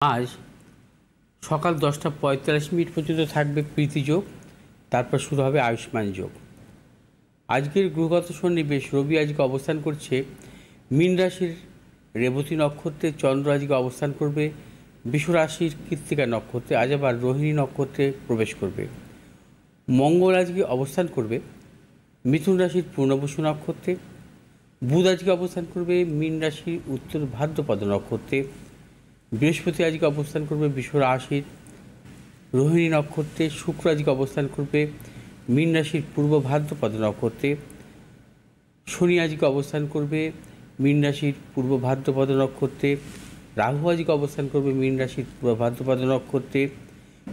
আজ সকাল 10:45 পর্যন্ত থাকবে প্রীতি যোগ, তারপর শুরু হবে আয়ুষ্মান যোগ। আজকের গ্রহগত সন্নিবেশ, রবি আজকে অবস্থান করছে মীন রাশির রেবতী নক্ষত্রে, চন্দ্র আজকে অবস্থান করবে বৃষ রাশির কৃত্তিকা নক্ষত্রে, আজ আবার রোহিণী নক্ষত্রে প্রবেশ করবে। মঙ্গল আজকে অবস্থান করবে মিথুন রাশির পূর্ণবসু নক্ষত্রে, বুধ আজকে অবস্থান করবে মীন রাশির উত্তর ভাদ্রপদ নক্ষত্রে, বৃহস্পতি আজকে অবস্থান করবে বৃষ রাশির রোহিণী নক্ষত্রে, শুক্র আজকে অবস্থান করবে মীন রাশির পূর্ব ভাদ্রপদ নক্ষত্রে, শনি আজকে অবস্থান করবে মীন রাশির পূর্ব ভাদ্রপদ নক্ষত্রে, রাহু আজকে অবস্থান করবে মীন রাশির পূর্ব ভাদ্রপদ নক্ষত্রে,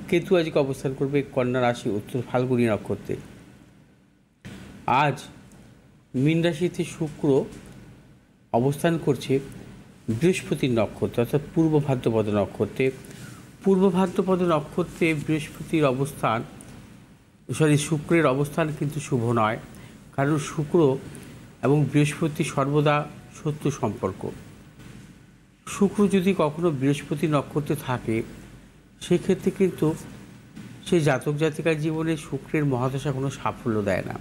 কেতু আজকে অবস্থান করবে কন্যা রাশি উত্তর ফাল্গুনী নক্ষত্রে। আজ মীন রাশিতে শুক্র অবস্থান করছে বৃহস্পতির নক্ষত্র অর্থাৎ পূর্ব ভাদ্রপদ নক্ষত্রে। পূর্ব ভাদ্রপদ নক্ষত্রে বৃহস্পতির অবস্থান শুক্রের অবস্থান কিন্তু শুভ নয়, কারণ শুক্র এবং বৃহস্পতি সর্বদা শত্রু সম্পর্ক। শুক্র যদি কখনো বৃহস্পতি নক্ষত্রে থাকে, সেক্ষেত্রে কিন্তু সেই জাতক জাতিকার জীবনে শুক্রের মহাদশা কোনো সাফল্য দেয় না,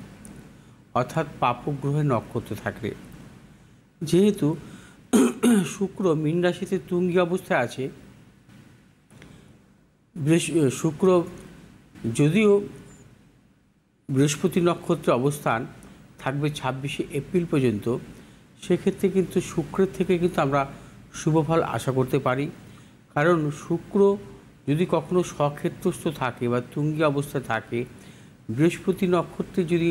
অর্থাৎ পাপগ্রহের নক্ষত্রে থাকলে। যেহেতু শুক্র মীন রাশিতে তুঙ্গি অবস্থায় আছে, শুক্র যদিও বৃহস্পতি নক্ষত্রে অবস্থান থাকবে 26শে এপ্রিল পর্যন্ত, সেক্ষেত্রে কিন্তু শুক্রের থেকে কিন্তু আমরা শুভ ফল আশা করতে পারি। কারণ শুক্র যদি কখনো স্বক্ষেত্রস্থ থাকে বা তুঙ্গি অবস্থায় থাকে, বৃহস্পতি নক্ষত্রে যদি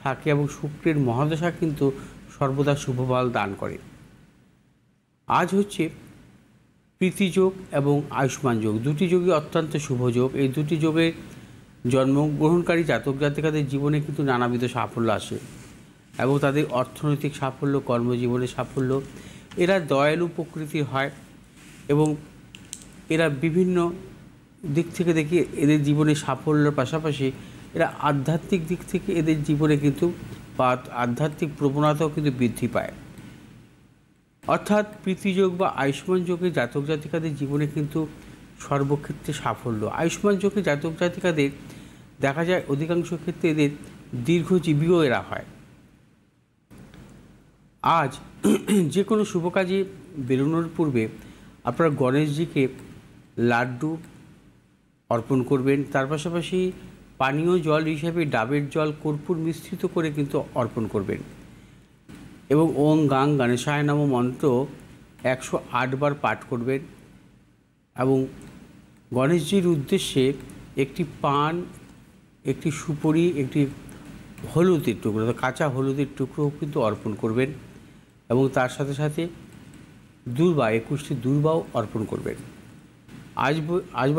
থাকে এবং শুক্রের মহাদশা কিন্তু সর্বদা শুভ ফল দান করে। আজ হচ্ছে প্রীতি যোগ এবং আয়ুষ্মান যোগ, দুটি যোগই অত্যন্ত শুভ যোগ। এই দুটি যোগে জন্মগ্রহণকারী জাতক জাতিকাদের জীবনে কিন্তু নানাবিধ সাফল্য আসে এবং তাদের অর্থনৈতিক সাফল্য, কর্মজীবনে সাফল্য। এরা দয়ালু প্রকৃতির হয় এবং এরা বিভিন্ন দিক থেকে দেখি এদের জীবনে সাফল্যের পাশাপাশি এরা আধ্যাত্মিক দিক থেকে এদের জীবনে কিন্তু বা আধ্যাত্মিক প্রবণতাও কিন্তু বৃদ্ধি পায়। অর্থাৎ প্রীতিযোগ বা আয়ুষ্মান যোগে জাতক জাতিকাদের জীবনে কিন্তু সর্বক্ষেত্রে সাফল্য। আয়ুষ্মান যোগে জাতক জাতিকাদের দেখা যায় অধিকাংশ ক্ষেত্রে এদের দীর্ঘজীবীও এরা হয়। আজ যে কোনো শুভ কাজে বেরোনোর পূর্বে আপনারা গণেশজিকে লাড্ডু অর্পণ করবেন, তার পাশাপাশি পানীয় জল হিসাবে ডাবের জল কর্পূর মিশ্রিত করে কিন্তু অর্পণ করবেন এবং ওং গাং গণেশায় নমঃ মন্ত্র 108 বার পাঠ করবেন এবং গণেশজির উদ্দেশ্যে একটি পান, একটি সুপারি, একটি হলুদের টুকরো, কাঁচা হলুদের টুকরো কিন্তু অর্পণ করবেন এবং তার সাথে সাথে দূর্বা 21টি দূর্বাও অর্পণ করবেন। আজ